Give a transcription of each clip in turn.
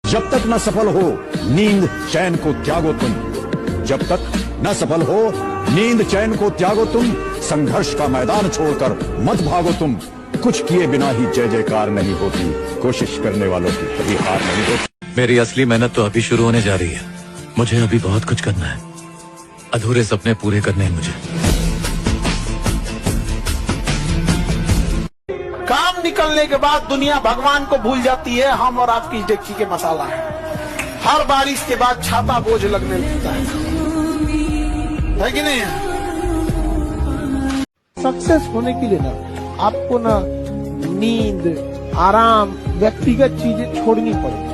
जब तक न सफल हो नींद चैन को त्यागो तुम, जब तक न सफल हो नींद चैन को त्यागो तुम, संघर्ष का मैदान छोड़कर मत भागो तुम। कुछ किए बिना ही जय जयकार नहीं होती, कोशिश करने वालों की कभी हार नहीं होती। मेरी असली मेहनत तो अभी शुरू होने जा रही है। मुझे अभी बहुत कुछ करना है, अधूरे सपने पूरे करने हैं मुझे। काम निकलने के बाद दुनिया भगवान को भूल जाती है, हम और आपकी डेक्ची के मसाला है। हर बारिश के बाद छाता बोझ लगने लगता है कि नहीं? सक्सेस होने के लिए ना आपको ना नींद, आराम, व्यक्तिगत चीजें छोड़नी पड़ेगी।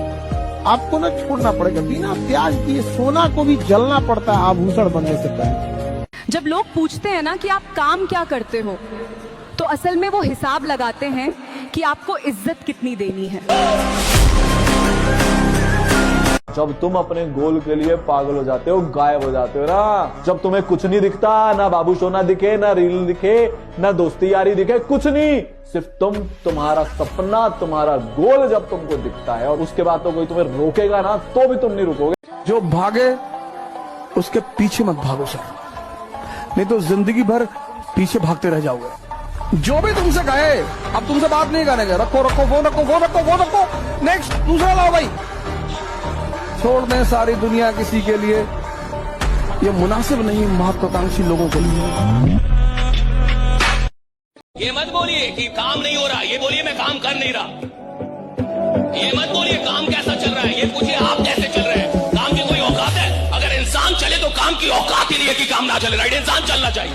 आपको ना छोड़ना पड़ेगा। बिना त्याग किए सोना को भी जलना पड़ता है आभूषण बनने से पहले। जब लोग पूछते हैं ना कि आप काम क्या करते हो, तो असल में वो हिसाब लगाते हैं कि आपको इज्जत कितनी देनी है। जब तुम अपने गोल के लिए पागल हो जाते हो, गायब हो जाते हो ना, जब तुम्हें कुछ नहीं दिखता, ना बाबू सोना दिखे, ना रील दिखे, ना दोस्ती यारी दिखे, कुछ नहीं, सिर्फ तुम्हारा सपना, तुम्हारा गोल जब तुमको दिखता है, और उसके बाद तो कोई तुम्हें रोकेगा ना, तो भी तुम नहीं रुकोगे। जो भागे उसके पीछे मत भागो सर, नहीं तो जिंदगी भर पीछे भागते रह जाओगे। जो भी तुमसे कहे, अब तुमसे बात नहीं करेंगे, रखो रखो फोन, रखो फोन, रखो फोन, रखो, नेक्स्ट दूसरा लाओ भाई। छोड़ दें सारी दुनिया किसी के लिए, ये मुनासिब नहीं महत्वाकांक्षी लोगों के लिए। ये मत बोलिए कि काम नहीं हो रहा, ये बोलिए मैं काम कर नहीं रहा। ये मत बोलिए काम कैसा चल रहा है, ये पूछिए आप कैसे चल रहे हैं। काम की कोई औकात है? अगर इंसान चले तो काम की औकात ही नहीं है कि काम ना चले। राइट, इंसान चलना चाहिए।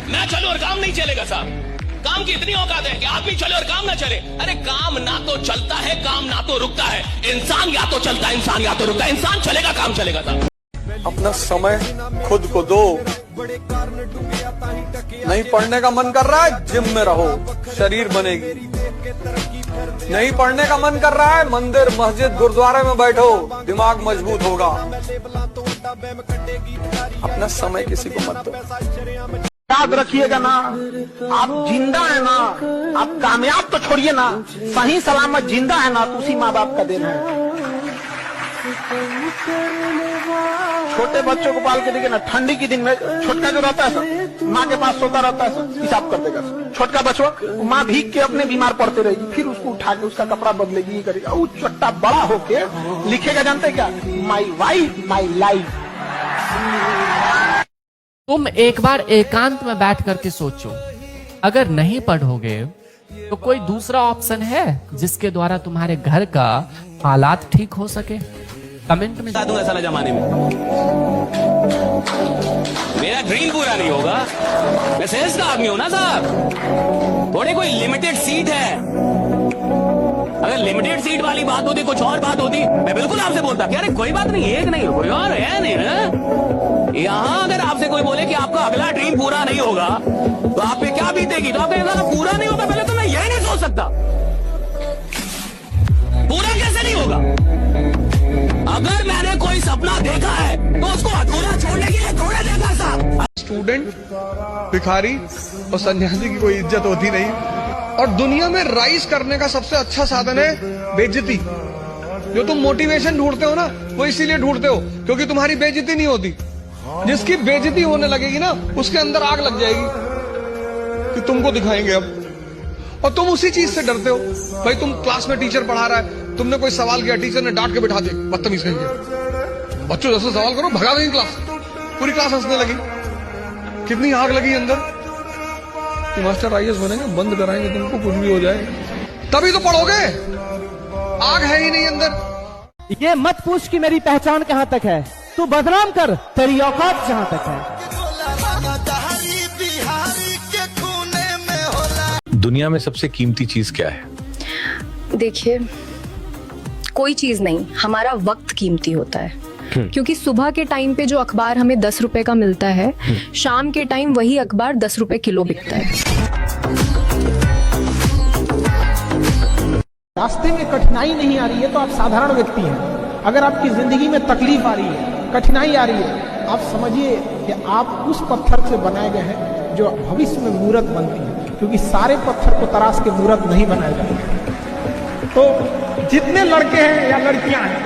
मैं चलूं और काम नहीं चलेगा साहब? काम की इतनी औकात है कि आदमी चले और काम ना चले? अरे काम ना तो चलता है, काम ना तो रुकता है। इंसान या तो चलता है, इंसान या तो रुकता है। इंसान चलेगा, काम चलेगा साहब। अपना समय खुद को दो। नहीं पढ़ने का मन कर रहा है, जिम में रहो, शरीर बनेगी। नहीं पढ़ने का मन कर रहा है, मंदिर, मस्जिद, गुरुद्वारे में बैठो, दिमाग मजबूत होगा। अपना समय किसी को मत दो। याद रखिएगा ना, आप जिंदा है ना, आप कामयाब तो छोड़िए ना, सही सलामत जिंदा है ना, तो उसी माँ बाप का देन है। छोटे बच्चों को पाल के देखिए ना, ठंडी के दिन में छोटका जो रहता है सर, माँ के पास सोता रहता है सर, हिसाब कर देगा सर। छोटका बचवा, माँ भीग के अपने बीमार पड़ते रहेगी, फिर उसको उठा के उसका कपड़ा बदलेगी, ये करेगा। वो छोटा बड़ा होके लिखेगा, जानते क्या? My wife my life. तुम एक बार एकांत में बैठ करके सोचो, अगर नहीं पढ़ोगे तो कोई दूसरा ऑप्शन है जिसके द्वारा तुम्हारे घर का हालात ठीक हो सके? कमेंट में बता दूंगा साला जमाने में। मेरा ड्रीम पूरा नहीं होगा, मैं सेल्स का आदमी हूं ना साहब। थोड़ी कोई लिमिटेड सीट है, अगर लिमिटेड सीट वाली बात होती, कुछ और बात होती, मैं बिल्कुल आपसे बोलता कि अरे कोई बात नहीं, एक नहीं कोई और है नहीं है। यहाँ अगर आपसे कोई बोले कि आपका अगला ड्रीम पूरा नहीं होगा तो आप पे क्या बीतेगी? तो आपको अगर पूरा नहीं होगा, पहले तो मैं यही नहीं सोच सकता पूरा कैसे नहीं होगा। अगर मैंने कोई सपना देखा है तो उसको अधूरा छोड़ने के लिए थोड़ा देखा साहब। स्टूडेंट, भिखारी और सन्यासी की कोई इज्जत होती नहीं, और दुनिया में राइज करने का सबसे अच्छा साधन है बेइज्जती। जो तुम मोटिवेशन ढूंढते हो ना, वो इसीलिए ढूंढते हो क्योंकि तुम्हारी बेइज्जती नहीं होती। जिसकी बेइज्जती होने लगेगी ना, उसके अंदर आग लग जाएगी कि तुमको दिखाएंगे अब, और तुम उसी चीज से डरते हो। भाई तुम क्लास में टीचर पढ़ा रहा है, तुमने कोई सवाल किया, टीचर ने डांट के बिठा दिया, बदतमीज कहेंगे, बच्चों जैसे सवाल करो, भगा देंगे क्लास। पूरी क्लास हंसने लगी, कितनी आग लगी अंदर कि मास्टर आईएएस बनेंगे, बंद कराएंगे तुमको, कुछ भी हो जाए, तभी तो पढ़ोगे। आग है ही नहीं अंदर। ये मत पूछ कि मेरी पहचान कहां तक है, तू बदनाम कर, तेरी औकात जहां तक है। दुनिया में सबसे कीमती चीज क्या है? देखिए, कोई चीज नहीं, हमारा वक्त कीमती होता है। क्योंकि सुबह के टाइम पे जो अखबार हमें 10 रुपए का मिलता है, शाम के टाइम वही अखबार 10 रुपए किलो बिकता है। रास्ते में कठिनाई नहीं आ रही है तो आप साधारण व्यक्ति हैं। अगर आपकी जिंदगी में तकलीफ आ रही है, कठिनाई आ रही है, आप समझिए कि आप उस पत्थर से बनाए गए हैं जो भविष्य में मूर्त बनती है, क्योंकि सारे पत्थर को तराश के मूर्त नहीं बनाया जाता। तो जितने लड़के हैं या लड़कियां हैं,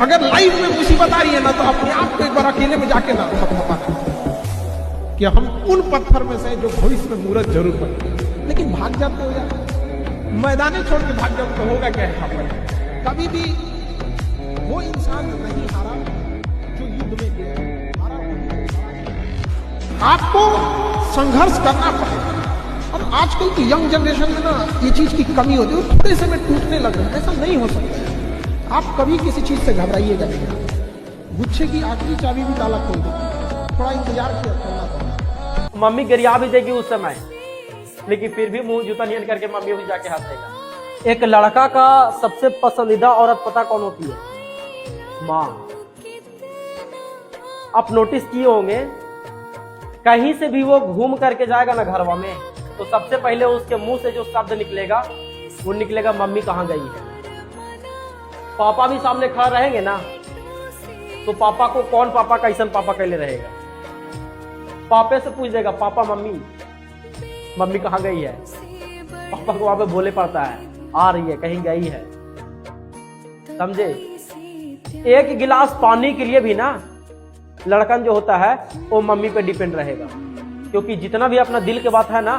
अगर लाइफ में मुसीबत आ रही है ना, तो अपने आप को एक बार अकेले में जाके ना थपथपाना कि हम उन पत्थर में से जो भविष्य में मूर्त जरूर बने। लेकिन भाग जाते हो यार, मैदाने छोड़ के भाग जाओ तो होगा क्या यहाँ पर? कभी भी वो इंसान नहीं हारा जो युद्ध में गया, हारा वही हारा। आपको संघर्ष करना पड़ेगा। और आजकल की यंग जनरेशन में ना ये चीज की कमी होती है, वो थोड़े से में टूटने लग रहे हैं। ऐसा नहीं हो सकता। आप कभी किसी चीज से घबराइएगा नहीं। गुच्छे की आखिरी चाबी भी ताला खोल देती, थोड़ा इंतजार करना पड़ेगा। मम्मी गरिया भी देगी उस समय, लेकिन फिर भी मुंह जूता नियन करके मम्मी भी जाके हंसेगा। एक लड़का का सबसे पसंदीदा औरत पता कौन होती है? माँ। आप नोटिस किए होंगे, कहीं से भी वो घूम करके जाएगा ना घरवा में, तो सबसे पहले उसके मुंह से जो शब्द निकलेगा वो निकलेगा मम्मी कहाँ गई है। पापा भी सामने खड़ा रहेंगे ना, तो पापा को कौन पापा कैसन पापा कहले रहेगा? पापे से पूछ देगा, पापा मम्मी कहाँ गई है? पापा को वहां पे बोले पड़ता है, आ रही है, कहीं गई है। समझे? एक गिलास पानी के लिए भी ना लड़कन जो होता है वो मम्मी पे डिपेंड रहेगा, क्योंकि जितना भी अपना दिल के बात है ना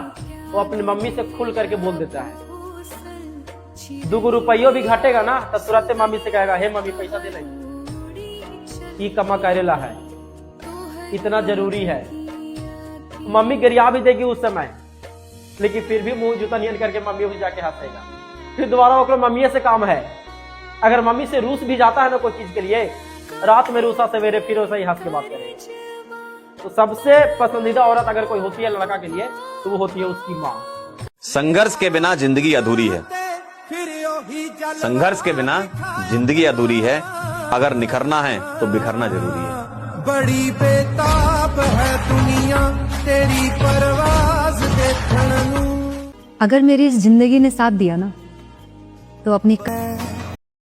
वो अपनी मम्मी से खुल करके बोल देता है। 2 रुपयों भी घटेगा ना तो तुरंत मम्मी से कहेगा, हे मम्मी पैसा दे नहीं, ये कमा करेला है, इतना जरूरी है। मम्मी गरिया भी देगी उस समय, लेकिन फिर भी मुंह जूता नियन करके मम्मी भी जाके हंसेगा। फिर दोबारा ओकरो मम्मी से काम है। अगर मम्मी से रूस भी जाता है ना कोई चीज के लिए, रात में रूसा सवेरे फिर वैसे ही हंस के बात करेगा। तो सबसे पसंदीदा औरत अगर कोई होती है लड़का के लिए, तो वो होती है उसकी माँ। संघर्ष के बिना जिंदगी अधूरी है। संघर्ष के बिना जिंदगी अधूरी है। अगर निखरना है तो बिखरना जरूरी है। बड़ी बेताब है दुनिया तेरी परवाज देखने। अगर मेरी इस जिंदगी ने साथ दिया ना, तो अपनी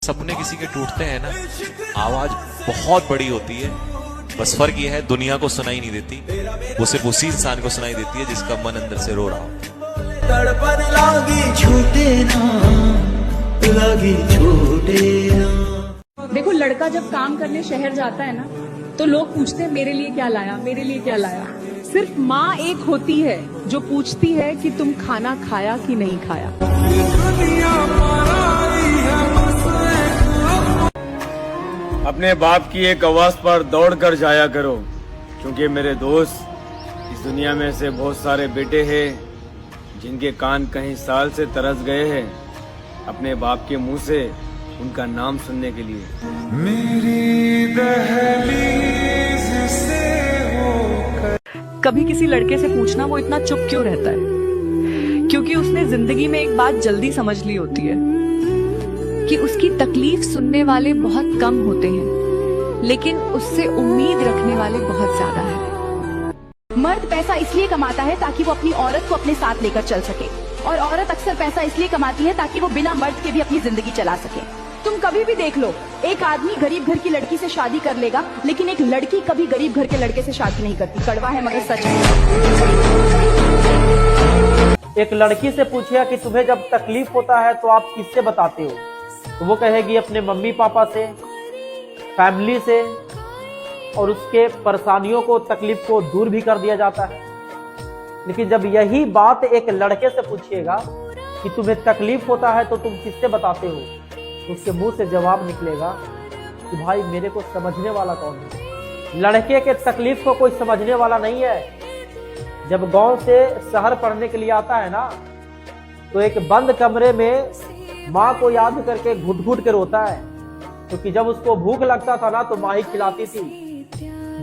सपने किसी के टूटते हैं ना, आवाज बहुत बड़ी होती है। बस फर्क ये है, दुनिया को सुनाई नहीं देती, वो सिर्फ उसी इंसान को सुनाई देती है जिसका मन अंदर से रो रहा हो। तड़पन लागी छूटे ना, लागी छूटे ना। देखो, लड़का जब काम करने शहर जाता है ना, तो लोग पूछते हैं मेरे लिए क्या लाया, मेरे लिए क्या लाया। सिर्फ माँ एक होती है जो पूछती है कि तुम खाना खाया कि नहीं खाया। अपने बाप की एक आवाज पर दौड़ कर जाया करो, क्योंकि मेरे दोस्त, इस दुनिया में से बहुत सारे बेटे हैं जिनके कान कहीं साल से तरस गए हैं अपने बाप के मुंह से उनका नाम सुनने के लिए। मेरी दहलीज से कभी किसी लड़के से पूछना वो इतना चुप क्यों रहता है, क्योंकि उसने जिंदगी में एक बात जल्दी समझ ली होती है कि उसकी तकलीफ सुनने वाले बहुत कम होते हैं, लेकिन उससे उम्मीद रखने वाले बहुत ज्यादा हैं। मर्द पैसा इसलिए कमाता है ताकि वो अपनी औरत को अपने साथ लेकर चल सके, और औरत अक्सर पैसा इसलिए कमाती है ताकि वो बिना मर्द के भी अपनी जिंदगी चला सके। तुम कभी भी देख लो, एक आदमी गरीब घर की लड़की से शादी कर लेगा, लेकिन एक लड़की कभी गरीब घर के लड़के से शादी नहीं करती। कड़वा है मगर सच है। एक लड़की से पूछिए कि तुम्हें जब तकलीफ होता है तो आप किससे बताते हो, तो वो कहेगी अपने मम्मी पापा से, फैमिली से, और उसके परेशानियों को, तकलीफ को दूर भी कर दिया जाता है। लेकिन जब यही बात एक लड़के से पूछिएगा कि तुम्हें तकलीफ होता है तो तुम किससे बताते हो, तो उसके मुंह से जवाब निकलेगा कि भाई मेरे को समझने वाला कौन है। लड़के के तकलीफ को कोई समझने वाला नहीं है। जब गांव से शहर पढ़ने के लिए आता है ना, तो एक बंद कमरे में माँ को याद करके घुट घुट के रोता है, क्योंकि जब उसको भूख लगता था ना तो माँ ही खिलाती थी,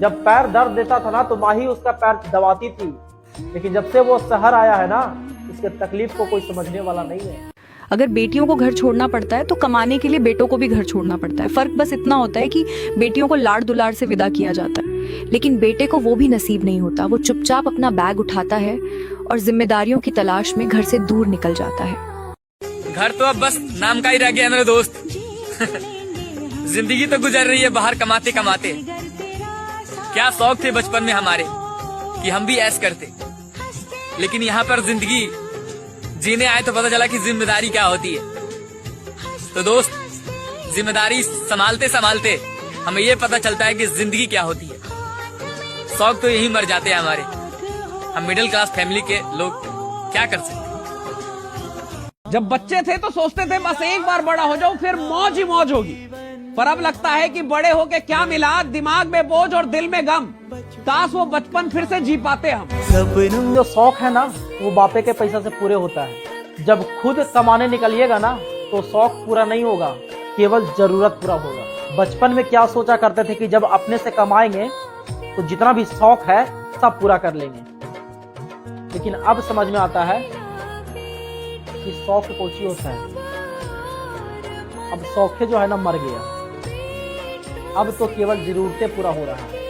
जब पैर दर्द देता था ना तो माँ ही उसका पैर दबाती थी। लेकिन जब से वो शहर आया है ना, उसके तकलीफ को कोई समझने वाला नहीं है। अगर बेटियों को घर छोड़ना पड़ता है तो कमाने के लिए बेटों को भी घर छोड़ना पड़ता है। फर्क बस इतना होता है कि बेटियों को लाड़ दुलार से विदा किया जाता है, लेकिन बेटे को वो भी नसीब नहीं होता। वो चुपचाप अपना बैग उठाता है और जिम्मेदारियों की तलाश में घर से दूर निकल जाता है। घर तो अब बस नाम का ही रह गया मेरे दोस्त। जिंदगी तो गुजर रही है बाहर कमाते कमाते। क्या शौक थे बचपन में हमारे कि हम भी ऐश करते, लेकिन यहाँ पर जिंदगी जीने आए तो पता चला कि जिम्मेदारी क्या होती है। तो दोस्त, जिम्मेदारी संभालते संभालते हमें ये पता चलता है कि जिंदगी क्या होती है। शौक तो यही मर जाते हैं हमारे। हम मिडिल क्लास फैमिली के लोग क्या कर सकते हैं। जब बच्चे थे तो सोचते थे बस एक बार बड़ा हो जाओ फिर मौज ही मौज होगी, पर अब लगता है कि बड़े होके क्या मिला, दिमाग में बोझ और दिल में गम। काश वो बचपन फिर से जी पाते हम। जो शौक है ना वो बापे के पैसा से पूरे होता है। जब खुद कमाने निकलिएगा ना तो शौक पूरा नहीं होगा, केवल जरूरत पूरा होगा। बचपन में क्या सोचा करते थे कि जब अपने से कमाएंगे तो जितना भी शौक है सब पूरा कर लेंगे, लेकिन अब समझ में आता है कि शौक कुछ ही होता है। अब शौक जो है ना मर गया, अब तो केवल जरूरतें पूरा हो रहा है।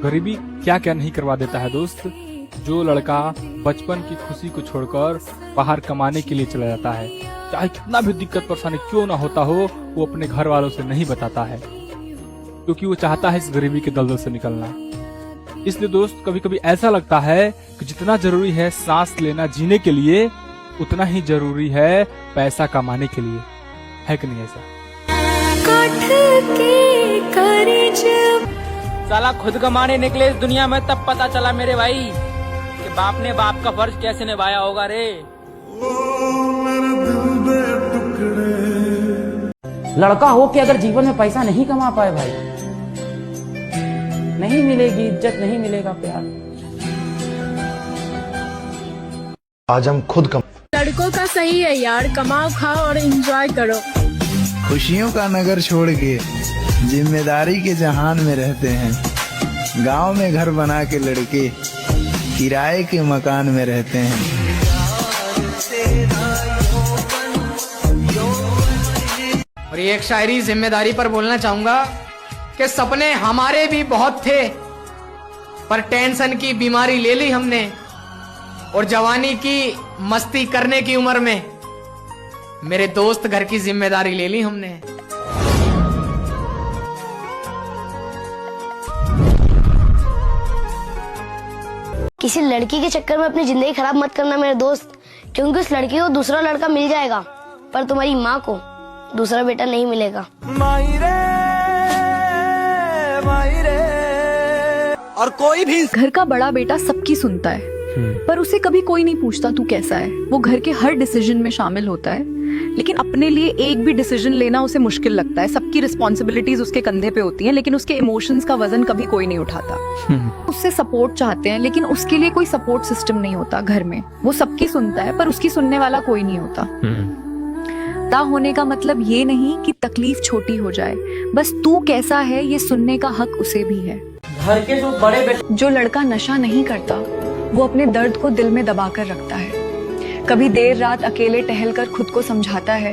गरीबी क्या क्या नहीं करवा देता है दोस्त। जो लड़का बचपन की खुशी को छोड़कर बाहर कमाने के लिए चला जाता है, चाहे कितना भी दिक्कत परेशानी क्यों ना होता हो, वो अपने घर वालों से नहीं बताता है, क्योंकि वो चाहता है इस गरीबी के दलदल से निकलना। इसलिए दोस्त, कभी कभी ऐसा लगता है कि जितना जरूरी है सांस लेना जीने के लिए, उतना ही जरूरी है पैसा कमाने के लिए। है कि नहीं ऐसा? साला खुद कमाने निकले इस दुनिया में, तब पता चला मेरे भाई कि बाप ने बाप का फर्ज कैसे निभाया होगा रे। लड़का हो के अगर जीवन में पैसा नहीं कमा पाए भाई, नहीं मिलेगी इज्जत, नहीं मिलेगा प्यार। आज हम खुद लड़कों का सही है यार, कमाओ खाओ और एंजॉय करो। खुशियों का नगर छोड़ के जिम्मेदारी के जहान में रहते हैं। गांव में घर बना के लड़के किराए के मकान में रहते हैं। और ये एक शायरी जिम्मेदारी पर बोलना चाहूंगा कि सपने हमारे भी बहुत थे, पर टेंशन की बीमारी ले ली हमने, और जवानी की मस्ती करने की उम्र में मेरे दोस्त घर की जिम्मेदारी ले ली हमने। किसी लड़की के चक्कर में अपनी जिंदगी खराब मत करना मेरे दोस्त, क्योंकि उस लड़की को दूसरा लड़का मिल जाएगा, पर तुम्हारी माँ को दूसरा बेटा नहीं मिलेगा। और कोई भी घर का बड़ा बेटा सबकी सुनता है, पर उसे कभी कोई नहीं पूछता तू कैसा है। वो घर के हर डिसीजन में शामिल होता है, लेकिन अपने लिए एक भी डिसीजन लेना उसे मुश्किल लगता है। सबकी रिस्पॉन्सिबिलिटीज उसके कंधे पे होती हैं, लेकिन उसके इमोशंस का वजन कभी कोई नहीं उठाता। उससे सपोर्ट चाहते हैं, लेकिन उसके लिए कोई सपोर्ट सिस्टम नहीं होता घर में। वो सबकी सुनता है, पर उसकी सुनने वाला कोई नहीं होता। ता होने का मतलब ये नहीं कि तकलीफ छोटी हो जाए, बस तू कैसा है ये सुनने का हक उसे भी है। घर के जो बड़े बेटे, जो लड़का नशा नहीं करता वो अपने दर्द को दिल में दबा कर रखता है। कभी देर रात अकेले टहलकर खुद को समझाता है,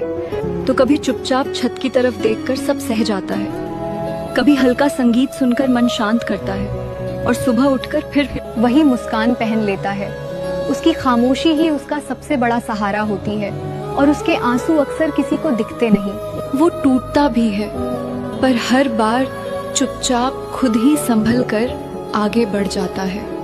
तो कभी चुपचाप छत की तरफ देखकर सब सह जाता है। कभी हल्का संगीत सुनकर मन शांत करता है, और सुबह उठकर फिर वही मुस्कान पहन लेता है। उसकी खामोशी ही उसका सबसे बड़ा सहारा होती है, और उसके आंसू अक्सर किसी को दिखते नहीं। वो टूटता भी है, पर हर बार चुपचाप खुद ही संभल कर आगे बढ़ जाता है।